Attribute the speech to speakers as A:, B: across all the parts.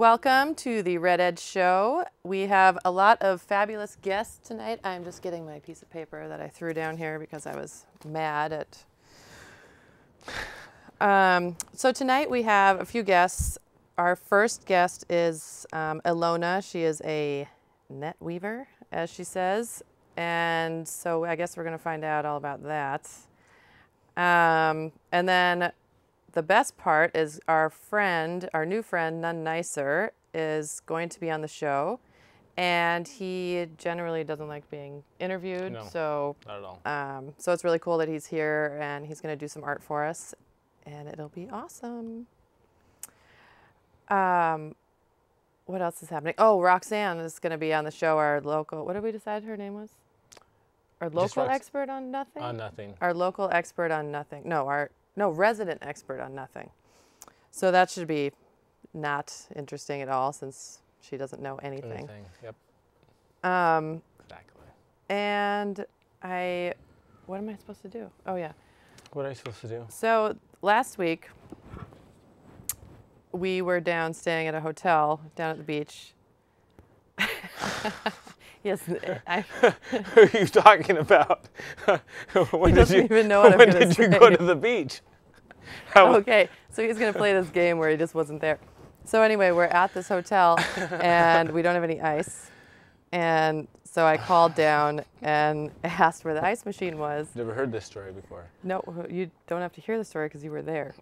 A: welcome to the Red Edge Show. We have a lot of fabulous guests tonight. I'm just getting my piece of paper that I threw down here because I was mad at... So tonight we have a few guests. Our first guest is Ilona. She is a net weaver, as she says. And so I guess we're going to find out all about that. And then the best part is our new friend, None Nicer, is going to be on the show. And he generally doesn't like being interviewed.
B: No,
A: so,
B: not at all.
A: So it's really cool that he's here and he's going to do some art for us. And it'll be awesome. What else is happening? Oh, Roxanne is going to be on the show, our local, what did we decide her name was? Our local expert on nothing?
B: On nothing.
A: Our local expert on nothing. No, resident expert on nothing. So that should be not interesting at all since she doesn't know anything.
B: Yep. Exactly.
A: And what am I supposed to do? Oh, yeah.
B: What are you supposed to do?
A: So last week, we were staying at a hotel down at the beach. Yes.
B: Who are you talking about?
A: He doesn't even know what I'm going to say.
B: When did you go to the beach?
A: Okay, so he's going to play this game where he just wasn't there. So anyway, we're at this hotel, and we don't have any ice. And so I called down and asked where the ice machine was.
B: Never heard this story before.
A: No, you don't have to hear the story because you were there.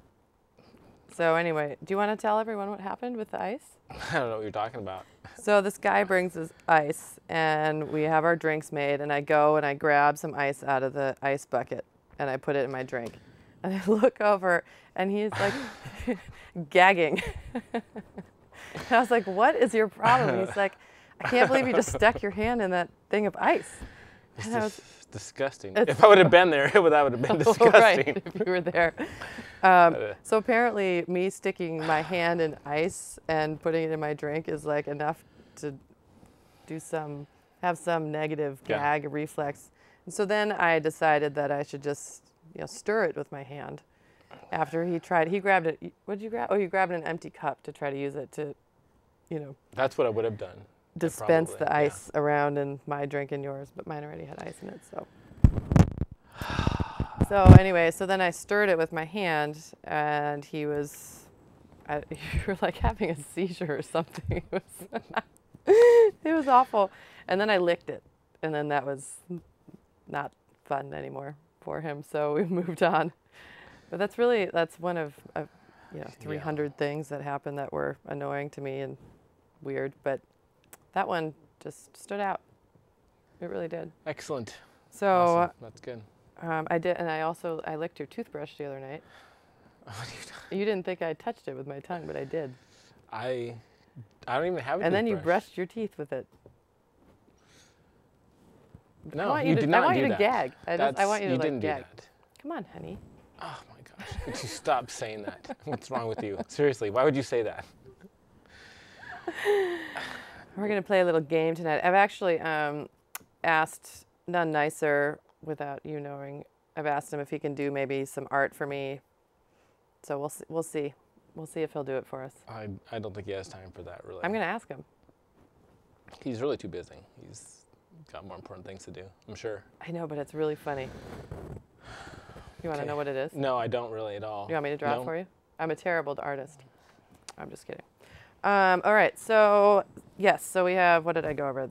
A: So anyway, do you want to tell everyone what happened with the ice?
B: I don't know what you're talking about.
A: So this guy brings his ice, and we have our drinks made, and I go and I grab some ice out of the ice bucket, and I put it in my drink. And I look over, and he's like gagging. And I was like, what is your problem? He's like, I can't believe you just stuck your hand in that thing of ice.
B: It's disgusting. If I would have been there, that would have been disgusting.
A: Right, if you were there. So apparently me sticking my hand in ice and putting it in my drink is like enough to have some negative gag reflex. And so then I decided that I should just stir it with my hand. After he grabbed it. What did you grab? Oh, you grabbed an empty cup to try to use it to,
B: That's what I would have done.
A: Dispense the ice around in my drink and yours, but mine already had ice in it, so. So anyway, so then I stirred it with my hand, and you were like having a seizure or something. It was awful. And then I licked it, and then that was not fun anymore for him, so we moved on. But that's one of 300 things that happened that were annoying to me and weird, but that one just stood out. It really did.
B: Excellent.
A: So
B: awesome. That's good.
A: I did, and I licked your toothbrush the other night.
B: What are you talking?
A: You didn't think I touched it with my tongue, but I did.
B: I don't even have a toothbrush.
A: And then you brushed your teeth with it.
B: No, you did not do that.
A: I want you to gag. I want you to
B: didn't
A: gag.
B: do that.
A: Come on, honey.
B: Oh my gosh! Would you stop saying that? What's wrong with you? Seriously, why would you say that?
A: We're going to play a little game tonight. I've actually asked None Nicer, without you knowing, I've asked him if he can do maybe some art for me. So we'll see. We'll see if he'll do it for us.
B: I don't think he has time for that, really.
A: I'm going to ask him.
B: He's really too busy. He's got more important things to do, I'm sure.
A: I know, but it's really funny. You want to know what it is?
B: No, I don't really at all.
A: You want me to draw it for you? I'm a terrible artist. I'm just kidding. All right, so yes, so we have, what did I go over?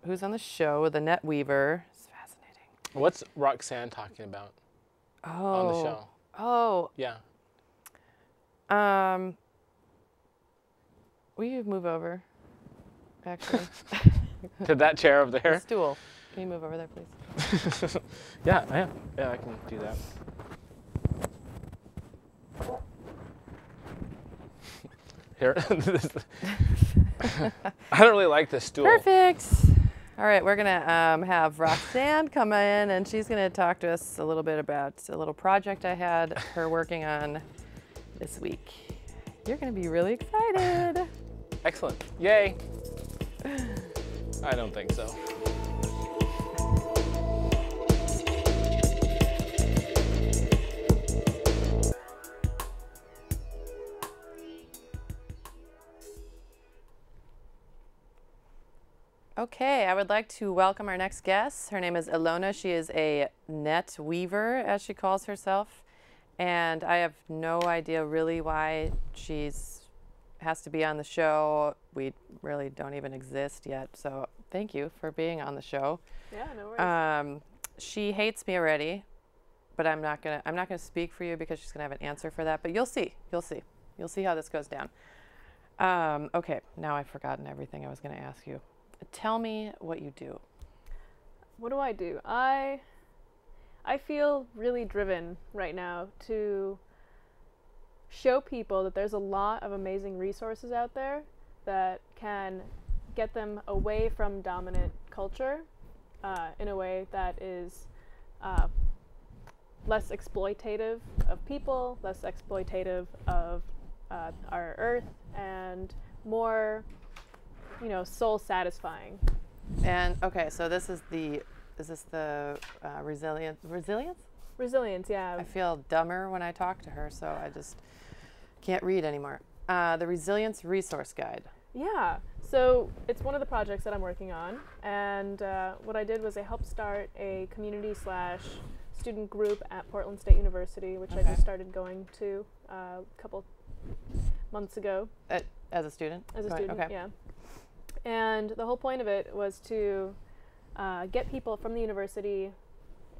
A: Who's on the show? The Net Weaver. It's fascinating.
B: What's Roxanne talking about on the show?
A: Oh.
B: Yeah.
A: Will you move over, actually?
B: To that chair over there?
A: The stool. Can you move over there, please?
B: Yeah, I am. Yeah, I can do that. Here. I don't really like this stool.
A: Perfect. All right, we're gonna have Roxanne come in, and she's gonna talk to us a little bit about a little project I had her working on this week. You're gonna be really excited.
B: Excellent. Yay. I don't think so.
A: Okay, I would like to welcome our next guest. Her name is Ilona. She is a net weaver, as she calls herself. And I have no idea really why she's has to be on the show. We really don't even exist yet. So thank you for being on the show.
C: Yeah, no worries.
A: She hates me already, but I'm not gonna speak for you because she's gonna have an answer for that. But you'll see. You'll see how this goes down. Okay, now I've forgotten everything I was gonna ask you. Tell me what you do.
C: What do? I feel really driven right now to show people that there's a lot of amazing resources out there that can get them away from dominant culture in a way that is less exploitative of people, less exploitative of our earth, and more, soul satisfying.
A: And okay, so is this the resilience?
C: Resilience, yeah.
A: I feel dumber when I talk to her, so I just can't read anymore. The Resilience Resource Guide.
C: Yeah, so it's one of the projects that I'm working on, and what I did was I helped start a community/student group at Portland State University, which I just started going to a couple months ago.
A: As a student?
C: As a student, yeah. And the whole point of it was to get people from the university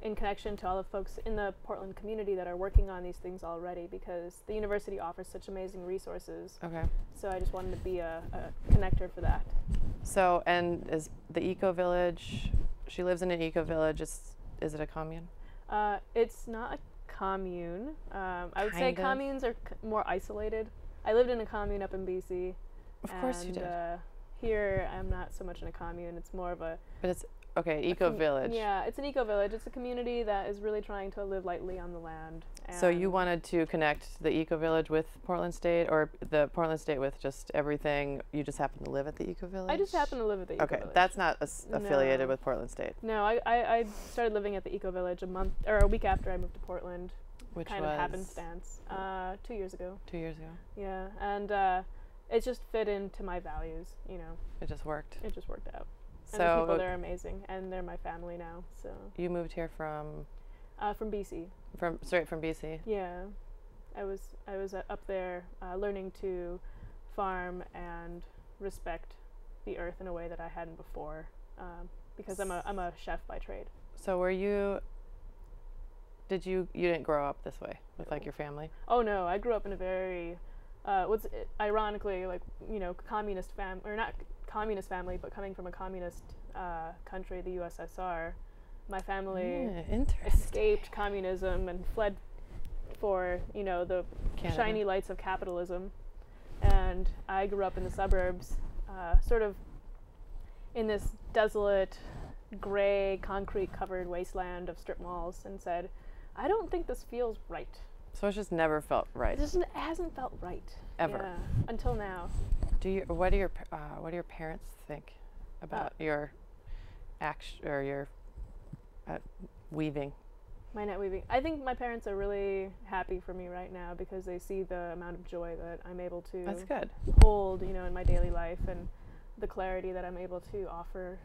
C: in connection to all the folks in the Portland community that are working on these things already, because the university offers such amazing resources.
A: Okay.
C: So I just wanted to be a connector for that.
A: So, and is the eco village, she lives in an eco village, is it a commune?
C: It's not a commune. I would say
A: Kind of.
C: communes are more isolated. I lived in a commune up in BC.
A: Of course you did.
C: Here I'm not so much in a commune. It's more of a...
A: But it's, okay, eco village.
C: Yeah, it's an eco village. It's a community that is really trying to live lightly on the land.
A: So you wanted to connect the eco village with Portland State, or the Portland State with just everything? You just happen to live at the eco village?
C: I just happen to live at the eco village.
A: Okay, that's not affiliated with Portland State.
C: No, I started living at the eco village a week after I moved to Portland.
A: Which
C: kind
A: was
C: of happenstance. 2 years ago.
A: 2 years ago.
C: Yeah, and it just fit into my values,
A: It just worked.
C: It just worked out.
A: So
C: and the people there are amazing, and they're my family now. So
A: you moved here from
C: BC.
A: Straight from BC.
C: Yeah, I was up there learning to farm and respect the earth in a way that I hadn't before, because I'm a chef by trade.
A: So you didn't grow up this way with like your family?
C: Oh no, I grew up in a very ironically, like, communist or not communist family, but coming from a communist country, the USSR. My family escaped communism and fled for, the
A: Canada.
C: shiny lights of capitalism. And I grew up in the suburbs, sort of in this desolate, gray, concrete-covered wasteland of strip malls, and said, I don't think this feels right.
A: So it's just never felt right.
C: It hasn't felt right.
A: Ever.
C: Yeah, until now.
A: What do your parents think about your action or your weaving?
C: My net weaving. I think my parents are really happy for me right now because they see the amount of joy that I'm able to
A: That's good.
C: hold, in my daily life, and the clarity that I'm able to offer.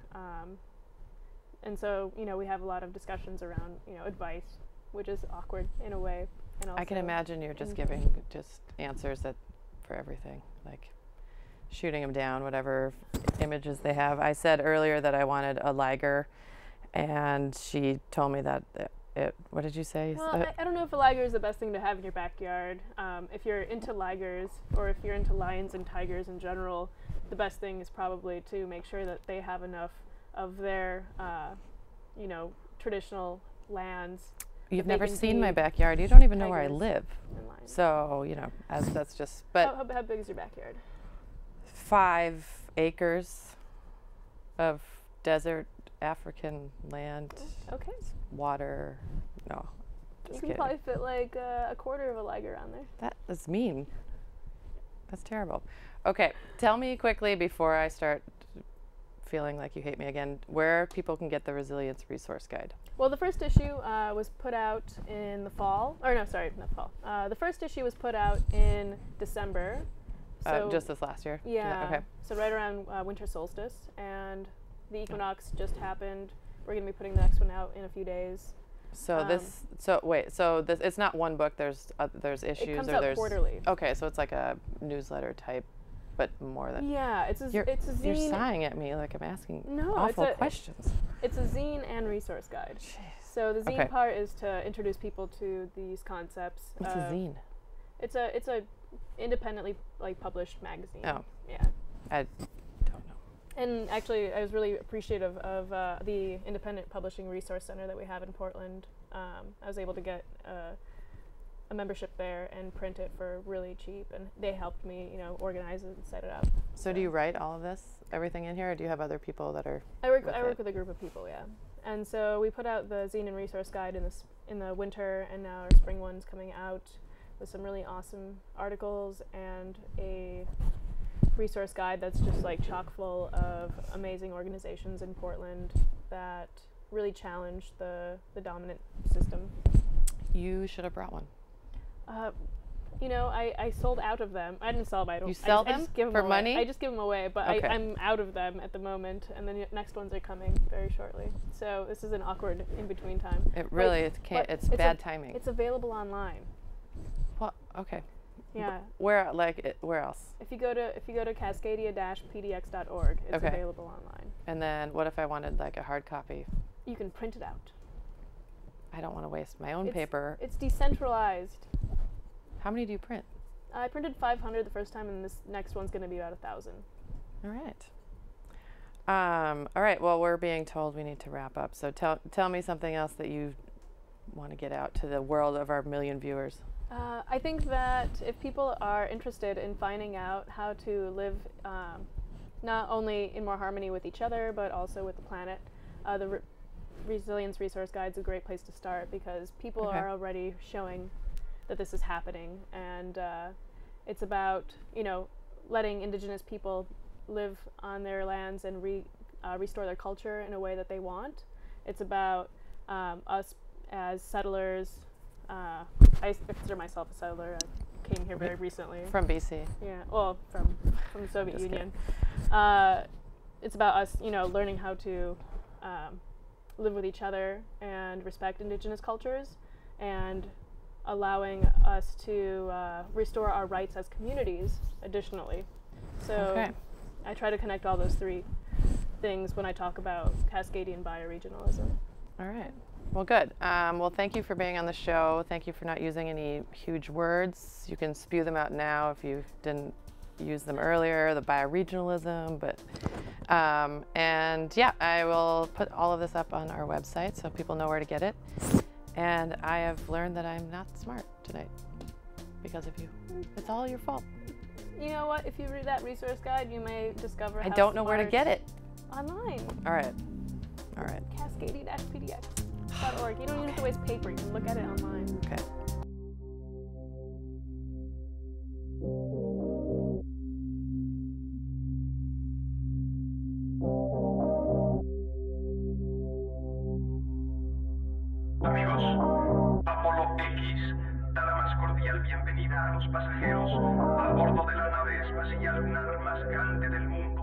C: And so, we have a lot of discussions around, advice, which is awkward in a way. And also
A: I can imagine you're just giving just answers for everything, like shooting them down, whatever images they have. I said earlier that I wanted a liger, and she told me that what did you say?
C: Well, I don't know if a liger is the best thing to have in your backyard. If you're into ligers, or if you're into lions and tigers in general, the best thing is probably to make sure that they have enough of their, traditional lands.
A: You've never seen my backyard. You don't even know where I live. So, that's just, but.
C: How big is your backyard?
A: 5 acres of desert African land.
C: Okay.
A: Water. No.
C: You can probably fit like a quarter of a liger on there.
A: That's mean. That's terrible. Okay, tell me quickly before I start feeling like you hate me again, where people can get the Resilience Resource Guide.
C: Well, the first issue was put out in the fall. Or no, sorry, not fall. The first issue was put out in December. So
A: just this last year?
C: Yeah.
A: Okay.
C: So right around winter solstice. And The equinox just happened. We're going to be putting the next one out in a few days.
A: So this it's not one book. There's issues
C: It comes
A: or
C: out
A: there's
C: quarterly.
A: Okay, so it's like a newsletter type, but more than
C: Yeah, it's a
A: you're
C: zine.
A: You're sighing at me like I'm asking
C: No,
A: awful questions.
C: It's a zine and resource guide.
A: Jeez.
C: So the zine
A: Okay.
C: part is to introduce people to these concepts.
A: What's a zine?
C: It's a independently published magazine.
A: Oh.
C: Yeah.
A: I don't know.
C: And actually, I was really appreciative of the Independent Publishing Resource Center that we have in Portland. I was able to get a membership there and print it for really cheap, and they helped me, organize it and set it up.
A: So do you write all of this, everything in here, or do you have other people that are?
C: I work with a group of people, yeah. And so we put out the zine and resource guide in the winter, and now our spring one's coming out with some really awesome articles and a resource guide that's just chock full of amazing organizations in Portland that really challenge the dominant system.
A: You should have brought one.
C: I sold out of them. I didn't sell them.
A: You sell
C: I
A: them
C: just give
A: for
C: away.
A: money?
C: I just give them away, but
A: Okay.
C: I'm out of them at the moment, and the next ones are coming very shortly. So this is an awkward in-between time.
A: It really it's bad timing.
C: It's available online.
A: Well, okay.
C: Yeah.
A: Where else?
C: If you go to cascadia-pdx.org, it's
A: Okay.
C: available online.
A: And then what if I wanted a hard copy?
C: You can print it out.
A: I don't want to waste my own paper.
C: It's decentralized.
A: How many do you print?
C: I printed 500 the first time, and this next one's going to be about 1,000.
A: All right. All right. Well, we're being told we need to wrap up. So tell me something else that you want to get out to the world of our million viewers.
C: I think that if people are interested in finding out how to live not only in more harmony with each other, but also with the planet, the Resilience Resource Guide is a great place to start, because people
A: Okay.
C: are already showing that this is happening, and it's about letting Indigenous people live on their lands and restore their culture in a way that they want. It's about us as settlers. I consider myself a settler. I came here very recently.
A: From BC.
C: Yeah, well, from the Soviet
A: Just
C: Union. It's about us, learning how to live with each other and respect Indigenous cultures, and allowing us to restore our rights as communities additionally. So
A: Okay.
C: I try to connect all those three things when I talk about Cascadian bioregionalism.
A: All right. Well, good. Well, thank you for being on the show. Thank you for not using any huge words. You can spew them out now if you didn't use them earlier, the bioregionalism. But, and yeah, I will put all of this up on our website so people know where to get it. And I have learned that I'm not smart tonight because of you. It's all your fault.
C: You know what? If you read that resource guide, you may discover
A: I don't know where to get it.
C: Online.
A: All right. All right.
C: Cascadia-pdx.org. You don't even have to waste paper. You can look at it online.
A: Okay.
D: Amigos, Apolo X da la más cordial bienvenida a los pasajeros a bordo de la nave espacial lunar más grande del mundo.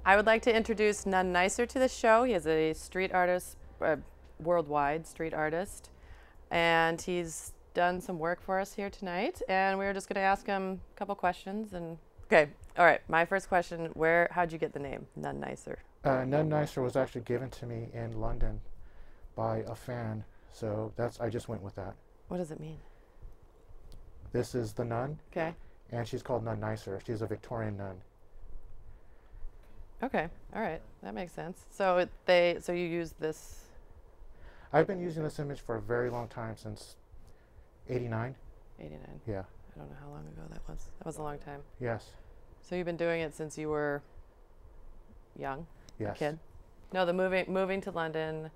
A: I would like to introduce None Nicer to the show. He is a street artist, worldwide street artist, and he's done some work for us here tonight. And we're just going to ask him a couple questions. And okay, all right. My first question: how'd you get the name None Nicer?
E: None Nicer was actually given to me in London by a fan, so I just went with that.
A: What does it mean?
E: This is the nun.
A: Okay.
E: And she's called None Nicer. She's a Victorian nun.
A: Okay. All right. That makes sense. So you use this.
E: I've been using this image for a very long time, since 89.
A: 89.
E: Yeah.
A: I don't know how long ago that was. That was a long time.
E: Yes.
A: So you've been doing it since you were young?
E: Yes.
A: A kid? No, the moving to London,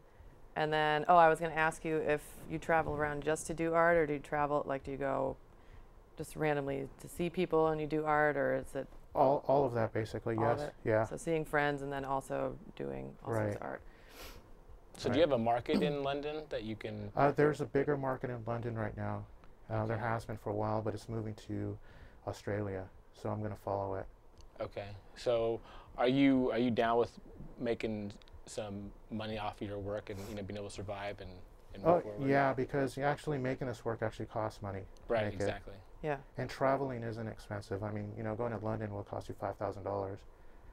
A: and then, I was going to ask you if you travel around just to do art, or do you travel, do you go just randomly to see people and you do art, or is it?
E: All of that, basically,
A: all
E: yes.
A: of it?
E: Yeah.
A: So seeing friends and then also doing all sorts of art.
B: So do you have a market in London that you can?
E: There's a bigger market in London right now. There has been for a while, but it's moving to Australia, so I'm going to follow it.
B: Okay. So are you down with making some money off of your work and being able to survive and move forward?
E: Yeah, because actually making this work actually costs money.
B: Right. Exactly.
A: Yeah.
E: And traveling isn't expensive. I mean, going to London will cost you $5,000.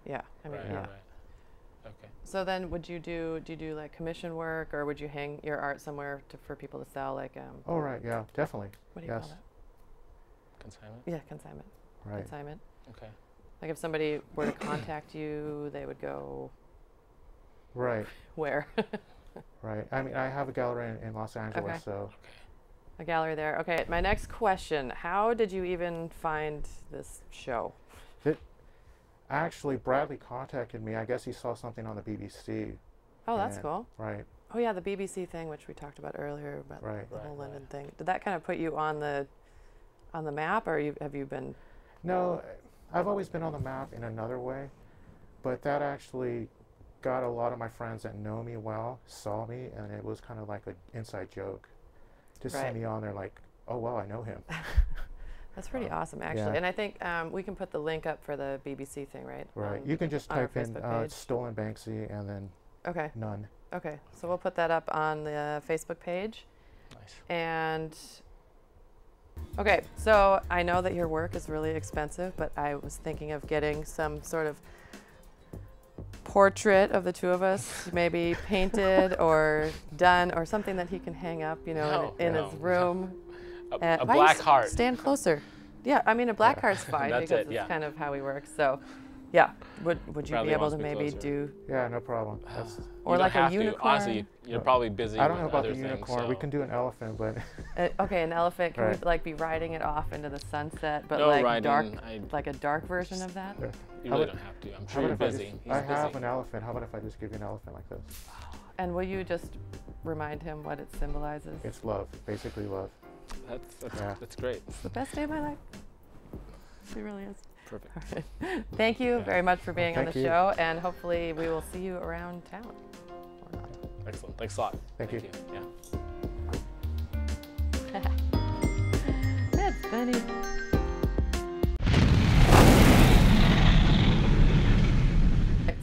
A: Yeah. I mean,
B: Right.
A: yeah.
B: Right. Okay.
A: So then, do you do like commission work, or would you hang your art somewhere for people to sell?
E: Oh, right. Yeah, definitely.
A: What do you
E: yes.
A: call that?
B: Consignment.
A: Yeah, consignment.
E: Right.
A: Consignment.
B: Okay.
A: Like if somebody were to contact you, they would go.
E: Right.
A: Where?
E: Right. I mean, I have a gallery in Los Angeles,
A: Okay.
E: so.
A: A gallery there. Okay. My next question: how did you even find this show?
E: Actually, Bradley contacted me. I guess he saw something on the BBC.
A: Oh, that's cool.
E: Right.
A: Oh yeah, the BBC thing, which we talked about earlier, about the whole
B: Right.
A: London thing. Did that kind of put you on the map, or have you been?
E: No, I've always been on the map in another way, but that actually got a lot of my friends that know me well, saw me, and it was kind of like an inside joke. To see me on there like, oh, well, I know him.
A: That's pretty awesome, actually.
E: Yeah.
A: And I think we can put the link up for the BBC thing, right?
E: Right. You can just
A: on our
E: type in
A: Facebook page.
E: Stolen Banksy and then
A: Okay.
E: None.
A: Okay. So we'll put that up on the Facebook page.
B: Nice.
A: And okay, so I know that your work is really expensive, but I was thinking of getting some sort of portrait of the two of us, maybe painted or done, or something that he can hang up, in his room.
B: A black heart.
A: Stand closer. Yeah, I mean a black heart's fine
B: That's
A: because
B: it, yeah.
A: it's kind of how we work. So, yeah, would you
B: Bradley
A: be able
B: wants
A: to
B: to be
A: maybe
B: closer.
A: do
E: Yeah, no problem. That's,
A: or
B: You
A: like
B: don't
A: a
B: have to.
A: unicorn?
B: Honestly, you're probably busy
E: I don't know
B: with
E: about
B: other
E: the
B: things.
E: unicorn. We
B: so-
E: can do an elephant, but
A: Okay, an elephant. Can
E: Right.
A: we like be riding it off into the sunset, but
B: No
A: like
B: riding,
A: dark,
B: I-
A: like a dark version of that?
B: You
E: How
B: really
E: about-
B: don't have to. I'm
E: how
B: sure you're
E: about if
B: busy.
E: I
B: He's
E: just, I have
B: busy.
E: an elephant. How about if I just give you an elephant like this?
A: And will you just remind him what it symbolizes?
E: It's love, basically love.
B: That's great.
A: It's the best day of my life. It really is.
B: Perfect.
A: All right. Thank you very much for being on the
E: Thank you.
A: show, and hopefully we will see you around town. Or not.
B: Excellent. Thanks a lot.
E: Thank you.
B: Yeah.
A: That's funny.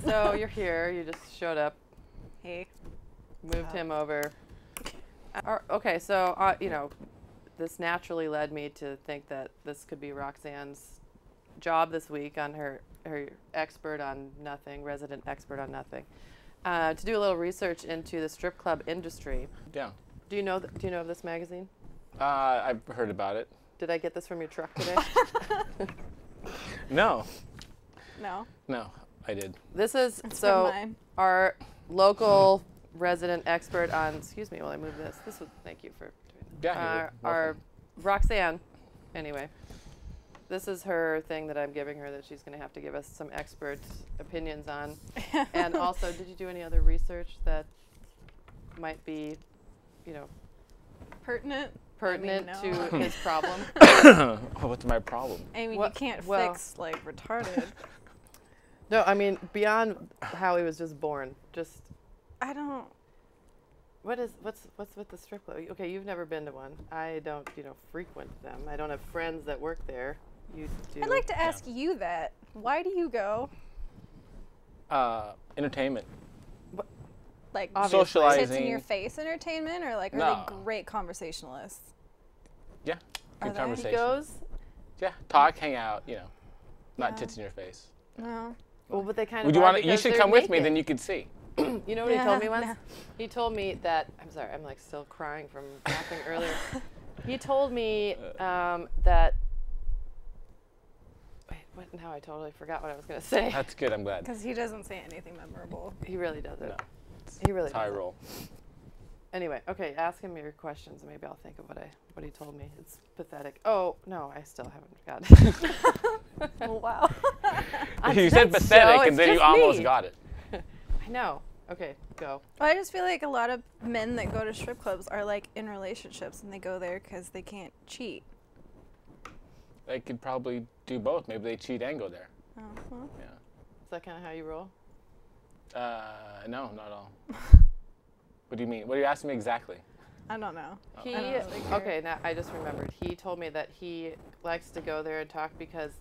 A: So you're here. You just showed up.
F: Hey.
A: Moved him over. Okay, so this naturally led me to think that this could be Roxanne's job this week on her expert on nothing, resident expert on nothing, to do a little research into the strip club industry.
B: Yeah.
A: Do you know of this magazine?
B: I've heard about it.
A: Did I get this from your truck today?
B: No.
F: No.
B: I did.
A: This is
F: It's
A: so
F: from mine.
A: our local resident expert on. Excuse me while I move this. Thank you for doing that.
B: Yeah. you're
A: Our
B: welcome.
A: Roxanne. Anyway, this is her thing that I'm giving her that she's going to have to give us some expert opinions on. And also, did you do any other research that might be,
F: Pertinent?
A: pertinent
F: I mean, no.
A: to his problem?
B: What's my problem?
F: I mean,
A: What-
F: you can't
A: well-
F: fix, like, retarded.
A: No, I mean beyond how he was just born. Just
F: I don't...
A: what's with the strip club? Okay, you've never been to one. I don't, frequent them. I don't have friends that work there. You do.
F: I'd like to ask you that. Why do you go?
B: Entertainment.
C: Like
A: Obviously.
B: Socializing.
C: tits in your face entertainment, or like are
B: No.
C: they great conversationalists?
B: Yeah.
C: Are
B: Good
C: they?
B: conversation.
A: He goes.
B: Yeah. Talk, hang out. You know, not
C: Yeah.
B: tits in your face.
C: No.
A: Well, but they kind
B: Would
A: of.
B: you
A: are
B: want? You
A: because
B: should
A: they're
B: come with me,
A: naked.
B: then you could see.
A: You know what he told me
C: Yeah,
A: once?
C: no.
A: He told me that. I'm sorry. I'm like still crying from laughing earlier. He told me that. Wait, what? Now I totally forgot what I was gonna say.
B: That's good. I'm glad.
C: Because he doesn't say anything memorable.
A: He really doesn't.
B: No.
A: He really
B: That's how I
A: doesn't.
B: roll.
A: Anyway, okay. Ask him your questions, and maybe I'll think of what he told me. It's pathetic. Oh no, I still haven't forgotten.
C: Wow.
A: On
B: You said
A: tonight's
B: pathetic,
A: show,
B: and
A: it's
B: then you
A: just
B: almost
A: me.
B: got it.
A: I know. Okay, go.
C: Well, I just feel like a lot of men that go to strip clubs are like in relationships, and they go there because they can't cheat.
B: They could probably do both. Maybe they cheat and go there.
C: Oh, well.
B: Yeah.
A: Is that kind of how you roll?
B: No, not at all. What do you mean? What are you asking me exactly?
C: I don't know.
A: He
C: I don't really care.
A: okay. Now I just remembered. He told me that he likes to go there and talk because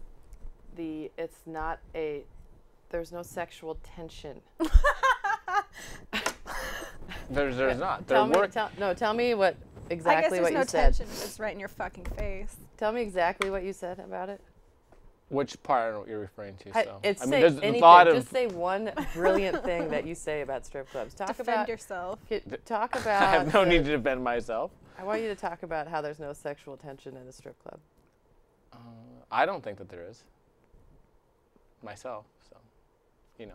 A: it's not a there's no sexual tension.
B: There's not.
A: Tell
B: There
A: me,
B: work.
A: tell me what
C: I guess
A: exactly
C: there's
A: what
C: no
A: you said.
C: tension if it's right in your fucking face.
A: Tell me exactly what you said about it.
B: Which part? I don't know what you're referring to. So.
A: It's
B: I mean,
A: say
B: there's
A: anything.
B: a lot of.
A: Just say one brilliant thing that you say about strip clubs. Talk
C: Defend
A: about
C: yourself.
A: talk
B: I
A: about.
B: have no
A: the-
B: need to defend myself.
A: I want you to talk about how there's no sexual tension in a strip club.
B: I don't think that there is. Myself, so, you know,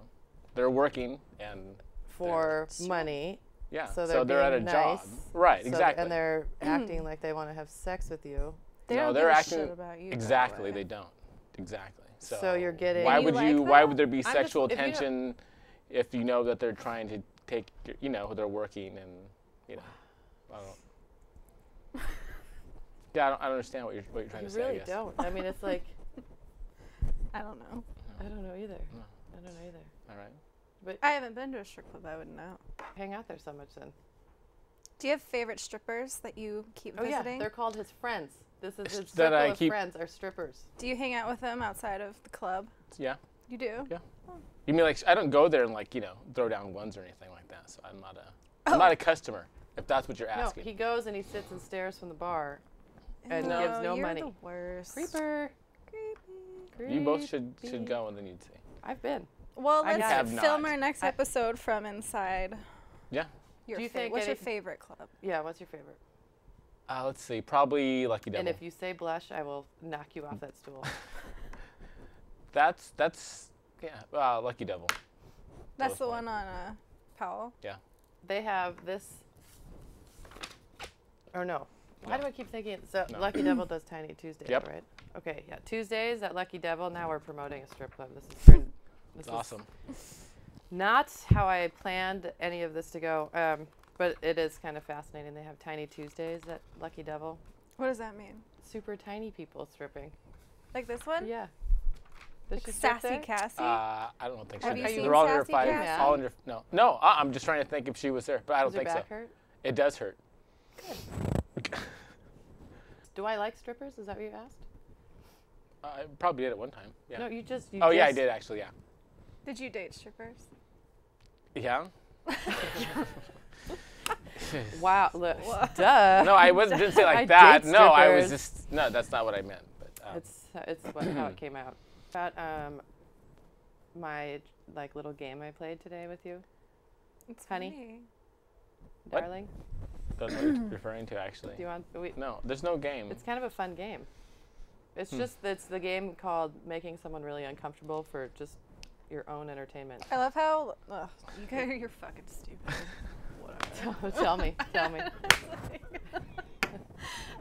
B: they're working and.
A: For money.
B: Yeah.
A: So
B: So
A: they're
B: they're at a
A: being
B: job.
A: nice.
B: Right.
A: So-
B: Exactly.
A: And they're acting like they want to have sex with you.
C: They
B: No,
C: don't
B: they're
C: give a
B: acting
C: shit about you. by the
B: Exactly.
C: way.
B: They don't. Exactly.
A: So you're getting-
B: Why
A: And
C: you
B: would
C: like
B: you? Why
C: that?
B: would there be
A: just-
B: sexual
A: if you don't-
B: tension if you know that they're trying to take? You know, they're working and, you know, I don't. Yeah, I don't understand what you're trying
A: You
B: to say. I
A: really
B: guess.
A: don't. I mean, it's like
C: I don't know.
A: I don't know either.
B: No.
A: I don't know either.
B: All right.
A: But
C: I haven't been to a strip club. I wouldn't know.
A: hang out there so much then.
C: Do you have favorite strippers that you keep
A: Oh yeah,
C: visiting?
A: they're called his friends. This is his
B: That
A: circle
B: I
A: of
B: keep-
A: friends are strippers.
C: Do you hang out with them outside of the club?
B: Yeah.
C: You do?
B: Yeah. You mean like I don't go there and like throw down ones or anything like that. So I'm not
C: Oh.
B: I'm not a customer. If that's what you're
A: No,
B: asking.
A: he goes and he sits and stares from the bar and
C: No,
A: gives no
C: you're
A: money.
C: the worst.
A: Creeper.
C: Creepy.
B: You both should
A: Creepy.
B: go and then you'd see.
A: I've been.
C: Well,
A: I
C: let's
B: have
C: film
B: not.
C: our next
A: I-
C: episode from inside.
B: Yeah.
C: Your
A: Do you
C: fa-
A: think
C: what's your
A: any-
C: favorite club?
A: Yeah, what's your favorite?
B: Let's see. Probably Lucky Devil.
A: And if you say blush, I will knock you off that stool.
B: That's yeah. Lucky Devil.
C: That's
B: Both
C: the
B: mine.
C: one on Powell.
B: Yeah.
A: They have this. Or no. Why
B: No.
A: do I keep thinking? So
B: No.
A: Lucky Devil does Tiny Tuesdays,
B: Yep.
A: right? Okay, yeah. Tuesdays at Lucky Devil. Now we're promoting a strip club. This is turned. This is
B: Awesome.
A: not how I planned any of this to go, but it is kind of fascinating. They have Tiny Tuesdays at Lucky Devil.
C: What does that mean?
A: Super tiny people stripping.
C: Like this one?
A: Yeah. Does
C: Like
A: she strip
C: Sassy
A: there?
C: Cassie?
B: I don't think so.
C: Have you seen
B: They're all under
C: Sassy
B: five.
C: Cassie?
B: All under no. I'm just trying to think if she was there, but I don't
A: Does your
B: think
A: back
B: so.
A: hurt?
B: It does hurt.
A: Do I like strippers? Is that what you asked?
B: I probably did at one time. Yeah.
A: No, you just.
B: Oh yeah, I did actually. Yeah.
C: Did you date strippers?
B: Yeah.
A: Wow. Look, duh.
B: No, I didn't say
A: I
B: like that.
A: date
B: No, I was
A: strippers.
B: just no. That's not what I meant. But
A: It's how it came out. About my like little game I played today with you,
C: It's
A: Honey?
C: funny.
B: What?
A: darling.
B: don't know what you're referring to actually.
A: Do you want?
B: No, there's no game.
A: It's kind of a fun game. It's just it's the game called making someone really uncomfortable for just your own entertainment.
C: I love how you guys you're fucking stupid. Whatever.
A: tell me.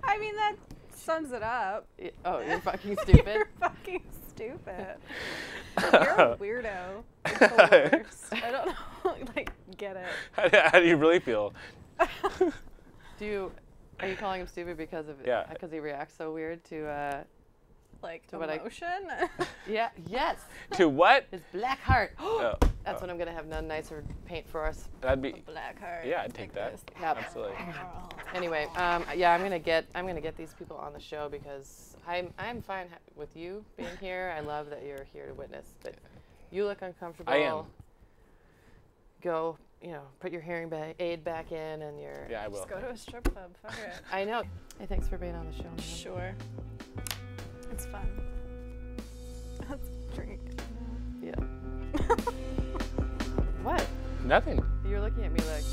C: I mean that sums it up.
A: Oh, you're fucking stupid.
C: You're fucking stupid. You're a weirdo. Like the worst. I don't know. Like, get it.
B: How do you really feel?
A: Are you calling him stupid because of
B: Yeah.
A: because he reacts so weird to
C: Like
A: To what I-
C: emotion.
A: yeah, yes,
B: To what?
A: his black heart.
B: Oh,
A: That's what I'm gonna have none nicer paint for us.
B: that'd be.
C: Black heart.
B: Yeah, I'd take that.
C: this.
A: Yep.
B: Absolutely.
A: Anyway, yeah, I'm gonna get these people on the show because I'm fine with you being here. I love that you're here to witness, but you look uncomfortable.
B: I am.
A: go, you know, put your hearing aid back in and your.
B: Yeah, I will.
F: Just go to a strip club. Fuck it.
A: I know. Hey, thanks for being on the show. man.
F: Sure. It's fun. Let's drink.
A: Yeah. What?
B: Nothing.
A: You're looking at me like.